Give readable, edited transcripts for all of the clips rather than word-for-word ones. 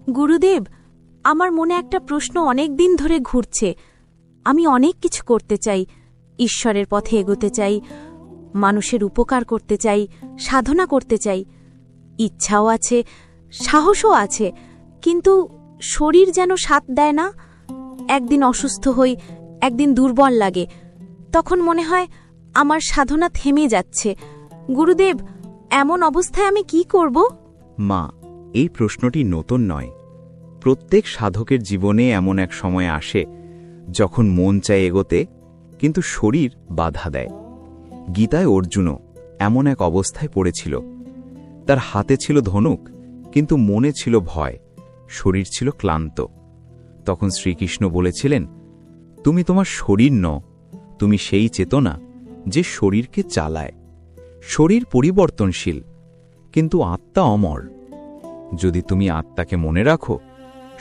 গুরুদেব, আমার মনে একটা প্রশ্ন অনেক দিন ধরে ঘুরছে। আমি অনেক কিছু করতে চাই, ঈশ্বরের পথে এগোতে চাই, মানুষের উপকার করতে চাই, সাধনা করতে চাই। ইচ্ছাও আছে, সাহসও আছে, কিন্তু শরীর যেন সাথ দেয় না। একদিন অসুস্থ হই, একদিন দুর্বল লাগে। তখন মনে হয় আমার সাধনা থেমে যাচ্ছে। গুরুদেব, এমন অবস্থায় আমি কি করব? মা, এই প্রশ্নটি নতুন নয়। প্রত্যেক সাধকের জীবনে এমন এক সময় আসে যখন মন চায় এগোতে, কিন্তু শরীর বাধা দেয়। গীতায় অর্জুনও এমন এক অবস্থায় পড়েছিল। তার হাতে ছিল ধনুক, কিন্তু মনে ছিল ভয়, শরীর ছিল ক্লান্ত। তখন শ্রীকৃষ্ণ বলেছিলেন, তুমি তোমার শরীর নও, তুমি সেই চেতনা যে শরীরকে চালায়। শরীর পরিবর্তনশীল, কিন্তু আত্মা অমর। যদি তুমি আত্মাকে মনে রাখো,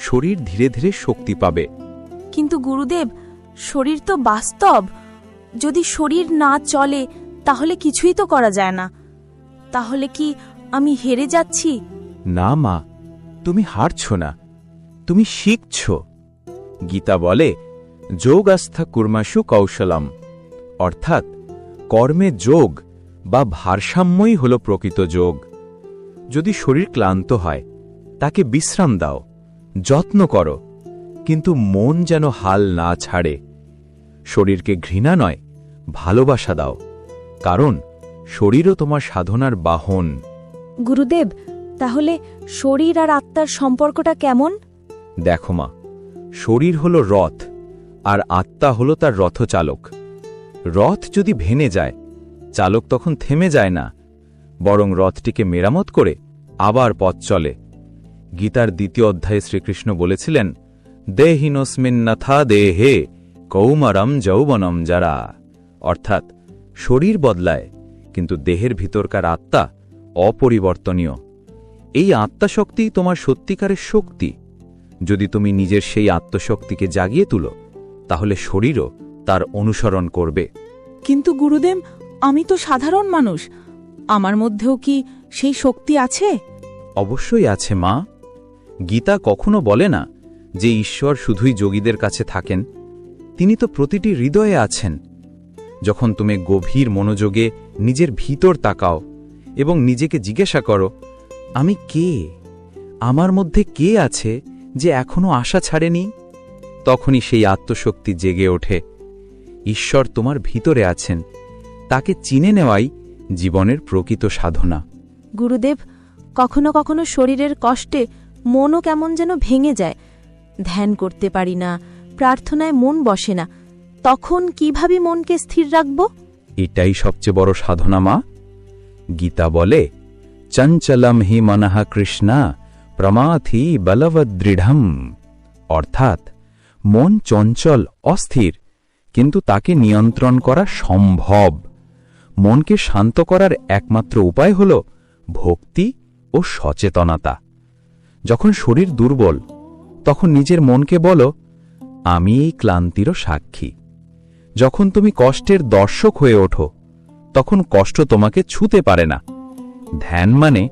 শরীর ধীরে ধীরে শক্তি পাবে। কিন্তু গুরুদেব, শরীর তো বাস্তব। যদি শরীর না চলে তাহলে কিছুই তো করা যায় না। তাহলে কি আমি হেরে যাচ্ছি? না মা, তুমি হারছ না, তুমি শিখছ। গীতা বলে, যোগ আস্থা কুর্মাসু কৌশলম, অর্থাৎ কর্মে যোগ বা ভারসাম্যই হল প্রকৃত যোগ। যদি শরীর ক্লান্ত হয়, তাকে বিশ্রাম দাও, যত্ন করো, কিন্তু মন যেন হাল না ছাড়ে। শরীরকে ঘৃণা নয়, ভালোবাসা দাও, কারণ শরীরও তোমার সাধনার বাহন। গুরুদেব, তাহলে শরীর আর আত্মার সম্পর্কটা কেমন? দেখো মা, শরীর হল রথ, আর আত্মা হল তার রথচালক। রথ যদি ভেঙে যায়, চালক তখন থেমে যায় না, বরং রথটিকে মেরামত করে আবার পথ চলে। গীতার 2য় অধ্যায়ে শ্রীকৃষ্ণ বলেছিলেন, দেহিনস্মিন্নথা দেহে কৌমারম যৌবনম যারা, অর্থাৎ শরীর বদলায়, কিন্তু দেহের ভিতরকার আত্মা অপরিবর্তনীয়। এই আত্মাশক্তিই তোমার সত্যিকারের শক্তি। যদি তুমি নিজের সেই আত্মশক্তিকে জাগিয়ে তুলো, তাহলে শরীরও তার অনুসরণ করবে। কিন্তু গুরুদেব, আমি তো সাধারণ মানুষ, আমার মধ্যেও কি সেই শক্তি আছে? অবশ্যই আছে মা। গীতা কখনো বলে না যে ঈশ্বর শুধুই যোগীদের কাছে থাকেন। তিনি তো প্রতিটি হৃদয়ে আছেন। যখন তুমি গভীর মনোযোগে নিজের ভিতর তাকাও এবং নিজেকে জিজ্ঞাসা করো, আমি কে, আমার মধ্যে কে আছে যে এখনো আশা ছাড়েনি, তখনই সেই আত্মশক্তি জেগে ওঠে। ঈশ্বর তোমার ভিতরে আছেন, তাকে চিনে নেওয়াই জীবনের প্রকৃত সাধনা। গুরুদেব, কখনো কখনো শরীরের কষ্টে মনও কেমন যেন ভেঙে যায়। ধ্যান করতে পারি না, প্রার্থনায় মন বসে না। তখন কিভাবে মনকে স্থির রাখব? এটাই সবচেয়ে বড় সাধনা মা। গীতা বলে, চঞ্চলম হি মনঃ কৃষ্ণা প্রমাথি বলবদৃঢ়ম, অর্থাৎ মন চঞ্চল, অস্থির, কিন্তু তাকে নিয়ন্ত্রণ করা সম্ভব। মনকে শান্ত করার একমাত্র উপায় হল ভক্তি ও সচেতনতা। যখন শরীর দুর্বল, তখন নিজের মনকে বলো, আমি এই ক্লান্তিরও সাক্ষী। যখন তুমি কষ্টের দর্শক হয়ে ওঠো, তখন কষ্ট তোমাকে ছুঁতে পারে না। ধ্যান মানে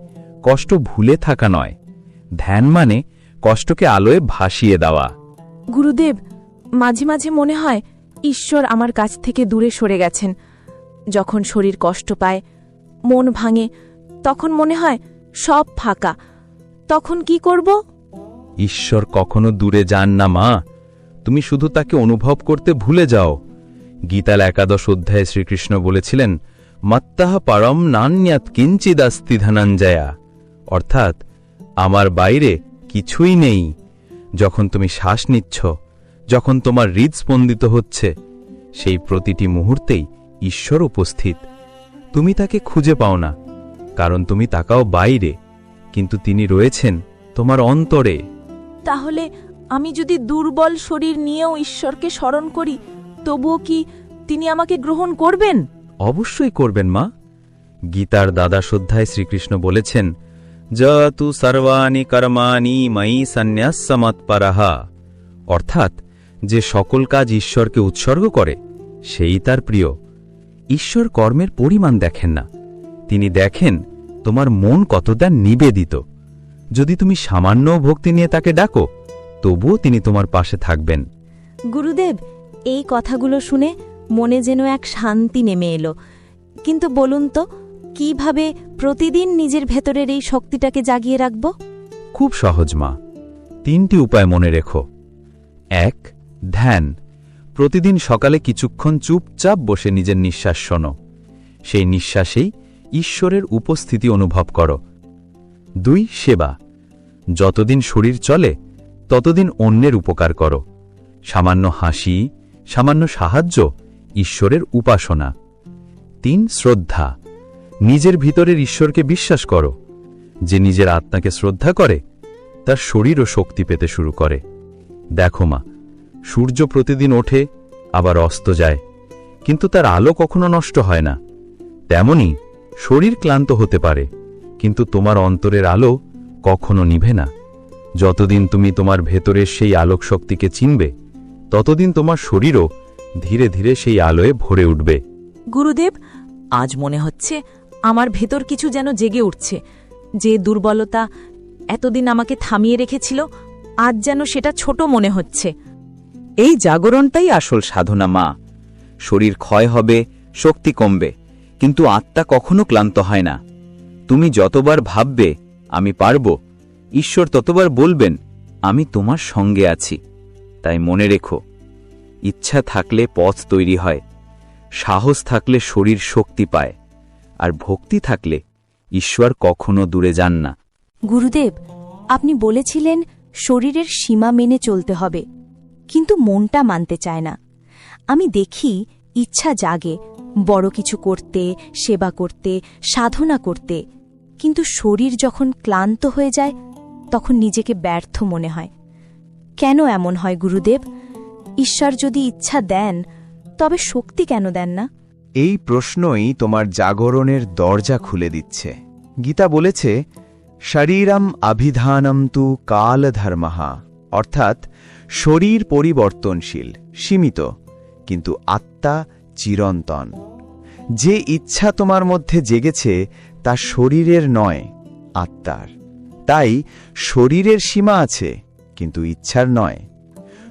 কষ্ট ভুলে থাকা নয়, ধ্যান মানে কষ্টকে আলোয় ভাসিয়ে দেওয়া। গুরুদেব, মাঝে মাঝে মনে হয় ঈশ্বর আমার কাছ থেকে দূরে সরে গেছেন। যখন শরীর কষ্ট পায়, মন ভাঙে, তখন মনে হয় সব ফাঁকা। তখন কি করব? ঈশ্বর কখনো দূরে যান না মা, তুমি শুধু তাকে অনুভব করতে ভুলে যাও। গীতার 11 অধ্যায়ে শ্রীকৃষ্ণ বলেছিলেন, মত্তঃ পরম নান্যাৎ কিঞ্চিদাস্তি ধনঞ্জয়া, অর্থাৎ আমার বাইরে কিছুই নেই। যখন তুমি শ্বাস নিচ্ছ, যখন তোমার হৃদস্পন্দিত হচ্ছে, সেই প্রতিটি মুহূর্তেই ঈশ্বর উপস্থিত। তুমি তাকে খুঁজে পাও না, কারণ তুমি তাকাও বাইরে, কিন্তু তিনি রয়েছেন তোমার অন্তরে। তাহলে আমি যদি দুর্বল শরীর নিয়েও ঈশ্বরকে স্মরণ করি, তবুও কি তিনি আমাকে গ্রহণ করবেন? অবশ্যই করবেন মা। গীতার 12 অধ্যায়ে শ্রীকৃষ্ণ বলেছেন, যতু সর্বাণি কর্মাণি ময়ি সন্ন্যাসমৎপরঃ, অর্থাৎ যে সকল কাজ ঈশ্বরকে উৎসর্গ করে সেই তার প্রিয়। ঈশ্বর কর্মের পরিমাণ দেখেন না, তিনি দেখেন তোমার মন কতটা নিবেদিত। যদি তুমি সামান্য ভক্তি নিয়ে তাকে ডাকো তবুও তিনি তোমার পাশে থাকবেন। গুরুদেব, এই কথাগুলো শুনে মনে যেন এক শান্তি নেমে এলো। কিন্তু বলুন তো, কিভাবে প্রতিদিন নিজের ভেতরের এই শক্তিটাকে জাগিয়ে রাখব? খুব সহজ মা, 3টি উপায় মনে রেখো। 1. ধ্যান। প্রতিদিন সকালে কিছুক্ষণ চুপচাপ বসে নিজের নিঃশ্বাস শোনো। সেই নিঃশ্বাসেই ঈশ্বরের উপস্থিতি অনুভব করো। 2. সেবা। যতদিন শরীর চলে ততদিন অন্যের উপকার করো। সামান্য হাসি, সামান্য সাহায্য ঈশ্বরের উপাসনা। 3. শ্রদ্ধা। নিজের ভিতরের ঈশ্বরকে বিশ্বাস করো। যে নিজের আত্মাকে শ্রদ্ধা করে তার শরীরও শক্তি পেতে শুরু করে। দেখো মা, সূর্য প্রতিদিন ওঠে আবার অস্ত যায়, কিন্তু তার আলো কখনো নষ্ট হয় না। তেমনি শরীর ক্লান্ত হতে পারে, কিন্তু তোমার অন্তরের আলো কখনো নিভে না। যতদিন তুমি তোমার ভেতরের সেই আলোক শক্তিকে চিনবে ততদিন তোমার শরীরও ধীরে ধীরে সেই আলোয় ভরে উঠবে। গুরুদেব, আজ মনে হচ্ছে আমার ভেতর কিছু যেন জেগে উঠছে। যে দুর্বলতা এতদিন আমাকে থামিয়ে রেখেছিল, আজ যেন সেটা ছোট মনে হচ্ছে। এই জাগরণটাই আসল সাধনা মা। শরীর ক্ষয় হবে, শক্তি কমবে, কিন্তু আত্মা কখনো ক্লান্ত হয় না। তুমি যতবার ভাববে আমি পারব, ঈশ্বর ততবার বলবেন আমি তোমার সঙ্গে আছি। তাই মনে রেখো, ইচ্ছা থাকলে পথ তৈরি হয়, সাহস থাকলে শরীর শক্তি পায়, আর ভক্তি থাকলে ঈশ্বর কখনো দূরে যান না। গুরুদেব, আপনি বলেছিলেন শরীরের সীমা মেনে চলতে হবে, কিন্তু মনটা মানতে চায় না। আমি দেখি ইচ্ছা জাগে বড় কিছু করতে, সেবা করতে, সাধনা করতে, কিন্তু শরীর যখন ক্লান্ত হয়ে যায় তখন নিজেকে ব্যর্থ মনে হয়। কেন এমন হয় গুরুদেব? ঈশ্বর যদি ইচ্ছা দেন তবে শক্তি কেন দেন না? এই প্রশ্নই তোমার জাগরণের দরজা খুলে দিচ্ছে। গীতা বলেছে, শরীরম অভিধানম তু কালধর্মহা, অর্থাৎ শরীর পরিবর্তনশীল, সীমিত, কিন্তু আত্মা চিরন্তন। যে ইচ্ছা তোমার মধ্যে জেগেছে তা শরীরের নয়, আত্মার। তাই শরীরের সীমা আছে, কিন্তু ইচ্ছার নয়।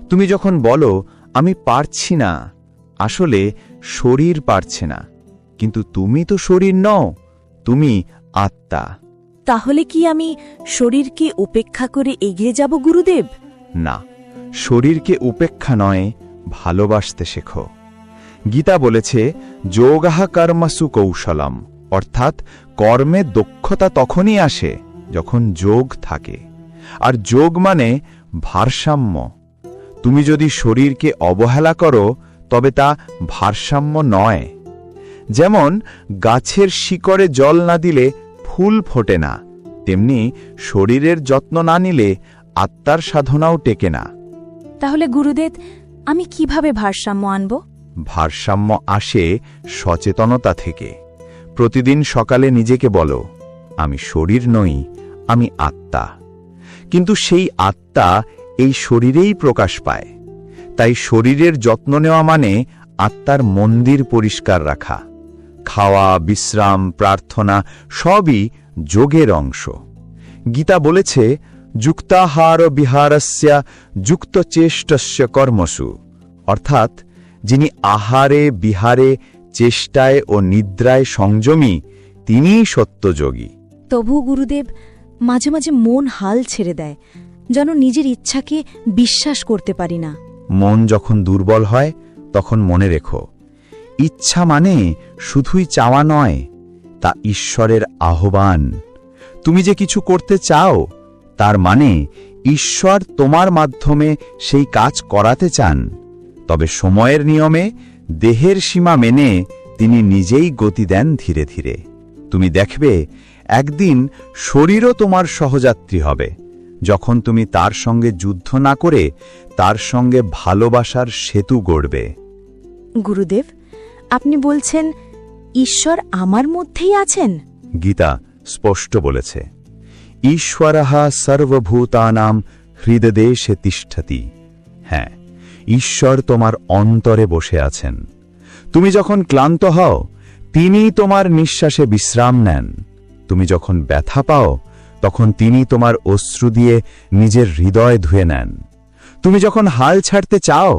তুমি যখন বলো আমি পারছি না, আসলে শরীর পারছে না, কিন্তু তুমি তো শরীর নও, তুমি আত্মা। তাহলে কি আমি শরীরকে উপেক্ষা করে এগিয়ে যাব গুরুদেব? না, শরীরকে উপেক্ষা নয়, ভালোবাসতে শেখো। গীতা বলেছে, যোগাহ কর্মসু কৌশলম, অর্থাৎ কর্মে দক্ষতা তখনই আসে যখন যোগ থাকে। আর যোগ মানে ভারসাম্য। তুমি যদি শরীরকে অবহেলা করো তবে তা ভারসাম্য নয়। যেমন গাছের শিকড়ে জল না দিলে ফুল ফোটে না, তেমনি শরীরের যত্ন না নিলে আত্মার সাধনাও টেকে না। তাহলে গুরুদেব, আমি কিভাবে ভারসাম্য আনব? ভারসাম্য আসে সচেতনতা থেকে। প্রতিদিন সকালে নিজেকে বলো, আমি শরীর নই, আমি আত্মা। কিন্তু সেই আত্মা এই শরীরেই প্রকাশ পায়। তাই শরীরের যত্ন নেওয়া মানে আত্মার মন্দির পরিষ্কার রাখা। খাওয়া, বিশ্রাম, প্রার্থনা সবই যোগের অংশ। গীতা বলেছে, যুক্তাহার বিহারস্য যুক্তচেষ্টস্য কর্মসু, অর্থাৎ যিনি আহারে, বিহারে, চেষ্টায় ও নিদ্রায় সংযমী তিনিই সত্যযোগী। তবু গুরুদেব, মাঝে মাঝে মন হাল ছেড়ে দেয়, যেন নিজের ইচ্ছাকে বিশ্বাস করতে পারি না। মন যখন দুর্বল হয় তখন মনে রেখো, ইচ্ছা মানে শুধুই চাওয়া নয়, তা ঈশ্বরের আহ্বান। তুমি যে কিছু করতে চাও তার মানে ঈশ্বর তোমার মাধ্যমে সেই কাজ করাতে চান। তবে সময়ের নিয়মে, দেহের সীমা মেনে তিনি নিজেই গতি দেন ধীরে ধীরে। তুমি দেখবে একদিন শরীরও তোমার সহযাত্রী হবে, যখন তুমি তার সঙ্গে যুদ্ধ না করে তার সঙ্গে ভালোবাসার সেতু গড়বে। গুরুদেব, আপনি বলছেন ঈশ্বর আমার মধ্যেই আছেন? গীতা স্পষ্ট বলেছে, ঈশ্বরঃ সর্বভূতানাং হৃদদেশে তিষ্ঠতি। হ্যাঁ, ঈশ্বর তোমার অন্তরে বসে আছেন। তুমি যখন ক্লান্ত হও, তিনিই তোমার নিঃশ্বাসে বিশ্রাম নেন। তুমি যখন ব্যথা পাও, তখন তিনি তোমার অশ্রু দিয়ে নিজের হৃদয় ধুয়ে নেন। তুমি যখন হাল ছাড়তে চাও,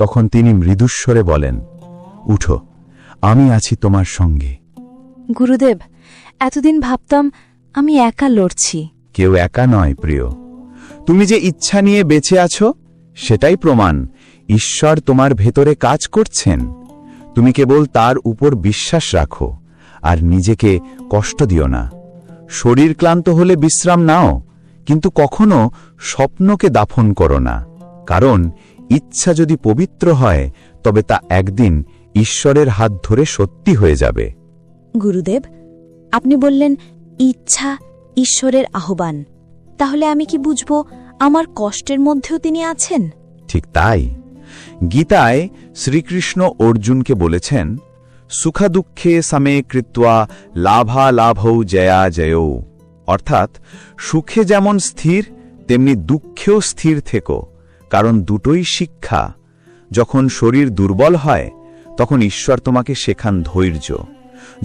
তখন তিনি মৃদুস্বরে বলেন, উঠো, আমি আছি তোমার সঙ্গে। গুরুদেব, এতদিন ভাবতাম আমি একা লড়ছি। কেউ একা নয় প্রিয়, তুমি যে ইচ্ছা নিয়ে বেঁচে আছো সেটাই প্রমাণ ঈশ্বর তোমার ভেতরে কাজ করছেন। তুমি কেবল তার উপর বিশ্বাস রাখো আর নিজেকে কষ্ট দিও না। শরীর ক্লান্ত হলে বিশ্রাম নাও, কিন্তু কখনো স্বপ্নকে দাফন করো না, কারণ ইচ্ছা যদি পবিত্র হয় তবে তা একদিন ঈশ্বরের হাত ধরে সত্যি হয়ে যাবে। গুরুদেব, আপনি বললেন ইচ্ছা ঈশ্বরের আহ্বান। তাহলে আমি কি বুঝব আমার কষ্টের মধ্যেও তিনি আছেন? ঠিক তাই। গীতায় শ্রীকৃষ্ণ অর্জুনকে বলেছেন, সুখা দুঃখে সমে কৃত্বা লাভা লাভৌ জয়া জয়ৌ, অর্থাৎ সুখে যেমন স্থির তেমনি দুঃখেও স্থির থেকো, কারণ দুটোই শিক্ষা। যখন শরীর দুর্বল হয় তখন ঈশ্বর তোমাকে শেখান ধৈর্য,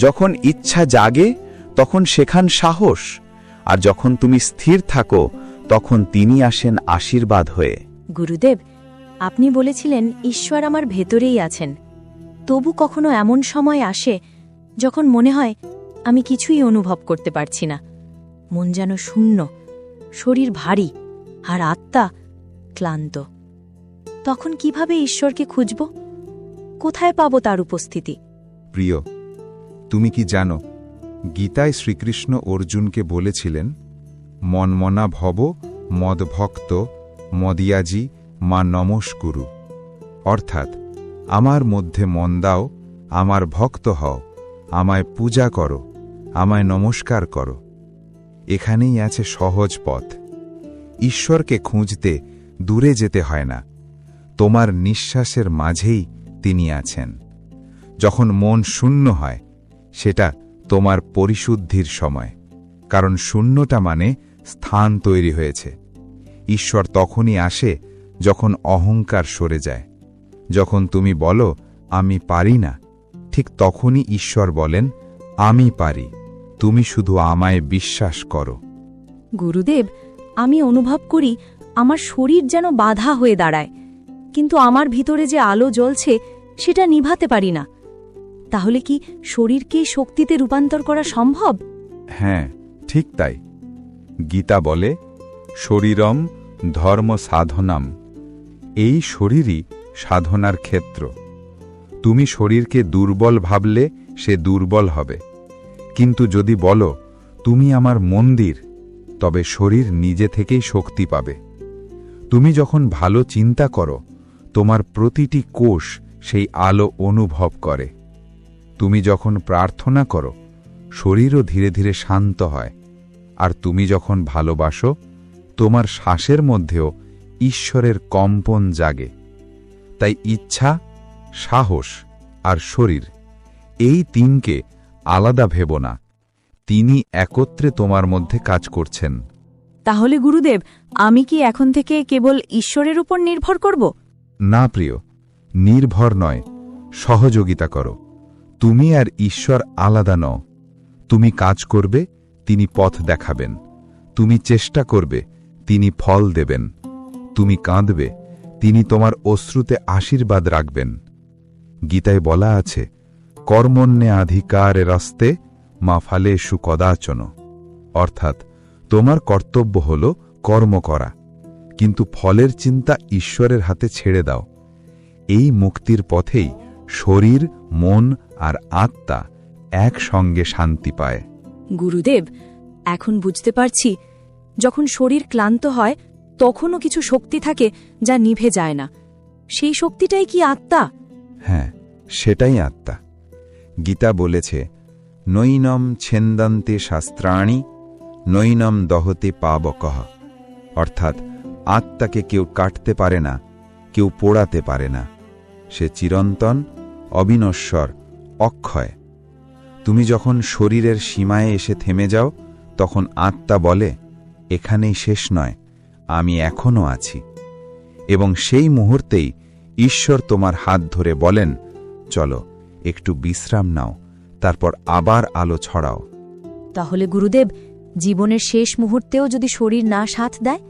যখন ইচ্ছা জাগে তখন শেখান সাহস, আর যখন তুমি স্থির থাকো তখন তিনি আসেন আশীর্বাদ হয়ে। গুরুদেব, আপনি বলেছিলেন ঈশ্বর আমার ভেতরেই আছেন। তবু কখনো এমন সময় আসে যখন মনে হয় আমি কিছুই অনুভব করতে পারছি না। মন যেন শূন্য, শরীর ভারী আর আত্মা ক্লান্ত। তখন কিভাবে ঈশ্বরকে খুঁজব? কোথায় পাব তার উপস্থিতি? প্রিয়, তুমি কি জানো, গীতায় শ্রীকৃষ্ণ অর্জুনকে বলেছিলেন, মনমনা ভব মদভক্ত মদিয়াজি মা নমস্কুরু, অর্থাৎ আমার মধ্যে মন দাও, আমার ভক্ত হও, আমায় পূজা করো, আমায় নমস্কার করো। এখানেই আছে সহজ পথ। ঈশ্বরকে খুঁজতে দূরে যেতে হয় না, তোমার নিঃশ্বাসের মাঝেই তিনি আছেন। যখন মন শূন্য হয় সেটা তোমার পরিশুদ্ধির সময়, কারণ শূন্যটা মানে স্থান তৈরি হয়েছে। ঈশ্বর তখনই আসে যখন অহংকার সরে যায়। যখন তুমি বলো আমি পারি না, ঠিক তখনই ঈশ্বর বলেন, আমি পারি, তুমি শুধু আমায় বিশ্বাস করো। গুরুদেব, আমি অনুভব করি আমার শরীর যেন বাধা হয়ে দাঁড়ায়, কিন্তু আমার ভিতরে যে আলো জ্বলছে সেটা নিভাতে পারি না। তাহলে কি শরীরকে শক্তিতে রূপান্তর করা সম্ভব? হ্যাঁ, ঠিক তাই। গীতা বলে, শরীরম ধর্ম সাধনাম, এই শরীরই সাধনার ক্ষেত্র। তুমি শরীরকে দুর্বল ভাবলে সে দুর্বল হবে, কিন্তু যদি বলো তুমি আমার মন্দির, তবে শরীর নিজে থেকেই শক্তি পাবে। তুমি যখন ভালো চিন্তা করো, তোমার প্রতিটি কোষ সেই আলো অনুভব করে। তুমি যখন প্রার্থনা করো, শরীরও ধীরে ধীরে শান্ত হয়। আর তুমি যখন ভালোবাসো, তোমার শ্বাসের মধ্যেও ঈশ্বরের কম্পন জাগে। তাই ইচ্ছা, সাহস আর শরীর, এই তিনকে আলাদা ভেবো না, তিনি একত্রে তোমার মধ্যে কাজ করছেন। তাহলে গুরুদেব, আমি কি এখন থেকে কেবল ঈশ্বরের উপর নির্ভর করব? না প্রিয়, নির্ভর নয়, সহযোগিতা করো। তুমি আর ঈশ্বর আলাদা নও। তুমি কাজ করবে, তিনি পথ দেখাবেন। তুমি চেষ্টা করবে, তিনি ফল দেবেন। তুমি কাঁদবে, তিনি তোমার অশ্রুতে আশীর্বাদ রাখবেন। গীতায় বলা আছে, কর্মণ্যে আধিকারে রাস্তে মা ফালেষু কদাচন, অর্থাৎ তোমার কর্তব্য হল কর্ম করা, কিন্তু ফলের চিন্তা ঈশ্বরের হাতে ছেড়ে দাও। এই মুক্তির পথেই শরীর, মন আর আত্মা একসঙ্গে শান্তি পায়। গুরুদেব, এখন বুঝতে পারছি, যখন শরীর ক্লান্ত হয় তখনও কিছু শক্তি থাকে যা নিভে যায় না। সেই শক্তিটাই কি আত্মা? হ্যাঁ, সেটাই আত্মা। গীতা বলেছে, নৈনম ছেন্দান্তে শাস্ত্রাণি নৈনম দহতে পাবকঃ, অর্থাৎ আত্মাকে কেউ কাটতে পারে না, কেউ পোড়াতে পারে না। সে চিরন্তন, অবিনশ্বর, অক্ষয়। তুমি যখন শরীরের সীমায় এসে থেমে যাও, তখন আত্মা বলে, এখানেই শেষ নয়, আমি এখনও আছি। এবং সেই মুহূর্তেই ঈশ্বর তোমার হাত ধরে বলেন, চলো একটু বিশ্রাম নাও, তারপর আবার আলো ছড়াও। তাহলে গুরুদেব, জীবনের শেষ মুহূর্তেও যদি শরীর না সাথ দেয়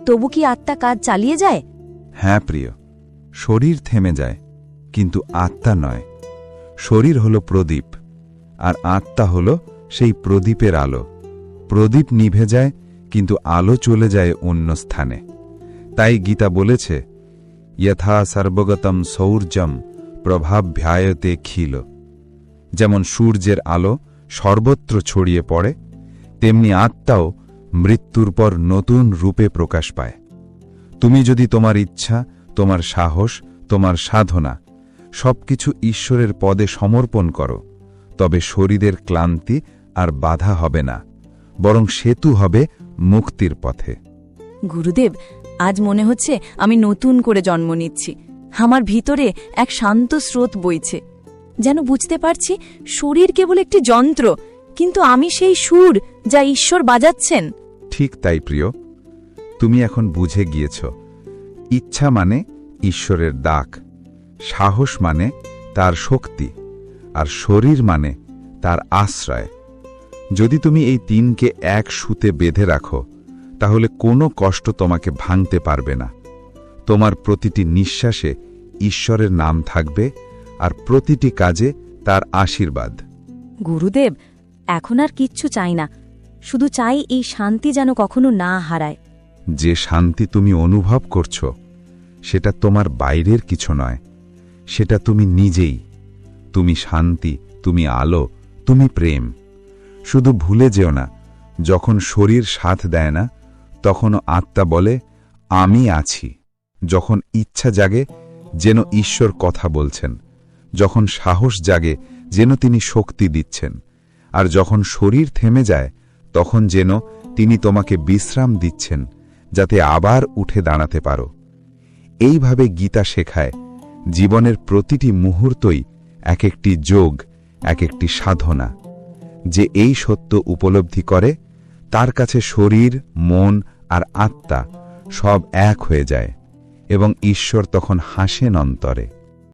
তবু কি আত্মা কাজ চালিয়ে যায়? হ্যাঁ প্রিয়, শরীর থেমে যায়, কিন্তু আত্মা নয়। শরীর হল প্রদীপ, আর আত্মা হল সেই প্রদীপের আলো। প্রদীপ নিভে যায়, কিন্তু আলো চলে যায় অন্য স্থানে। তাই গীতা বলেছে, যথা সর্বগতম সৌর্যম প্রভাভ্যায়তে খিল। যেমন সূর্যের আলো সর্বত্র ছড়িয়ে পড়ে, তেমনি আত্মাও মৃত্যুর পর নতুন রূপে প্রকাশ পায়। তুমি যদি তোমার ইচ্ছা, তোমার সাহস, তোমার সাধনা সবকিছু ঈশ্বরের পদে সমর্পণ করো, তবে শরীরের ক্লান্তি আর বাধা হবে না, বরং সেতু হবে মুক্তির পথে। গুরুদেব, আজ মনে হচ্ছে আমি নতুন করে জন্ম নিচ্ছি। আমার ভিতরে এক শান্ত স্রোত বইছে, যেন বুঝতে পারছি শরীর কেবল একটি যন্ত্র, কিন্তু আমি সেই সুর যা ঈশ্বর বাজাচ্ছেন। ঠিক তাই প্রিয়, তুমি এখন বুঝে গিয়েছ, ইচ্ছা মানে ঈশ্বরের ডাক, সাহস মানে তার শক্তি, আর শরীর মানে তার আশ্রয়। যদি তুমি এই তিনকে এক সুতে বেঁধে রাখো, তাহলে কোনো কষ্ট তোমাকে ভাঙতে পারবে না। তোমার প্রতিটি নিঃশ্বাসে ঈশ্বরের নাম থাকবে, আর প্রতিটি কাজে তার আশীর্বাদ। গুরুদেব, এখন আর কিচ্ছু চাই না, শুধু চাই এই শান্তি যেন কখনো না হারায়। যে শান্তি তুমি অনুভব করছো, সেটা তোমার বাইরের কিছু নয়, সেটা তুমি নিজেই। তুমি শান্তি, তুমি আলো, তুমি প্রেম। শুধু ভুলে যেও না, যখন শরীর সাথ দেয় না, তখনও আত্মা বলে, আমি আছি। যখন ইচ্ছা জাগে, যেন ঈশ্বর কথা বলছেন। যখন সাহস জাগে, যেন তিনি শক্তি দিচ্ছেন। আর যখন শরীর থেমে যায়, তখন যেন তিনি তোমাকে বিশ্রাম দিচ্ছেন, যাতে আবার উঠে দাঁড়াতে পারো। এইভাবে গীতা শেখায়, জীবনের প্রতিটি মুহূর্তই এক একটি যোগ, এক একটি সাধনা। যে এই সত্য উপলব্ধি করে, তার কাছে শরীর, মন আর আত্মা সব এক হয়ে যায়, এবং ঈশ্বর তখন হাসেন অন্তরে।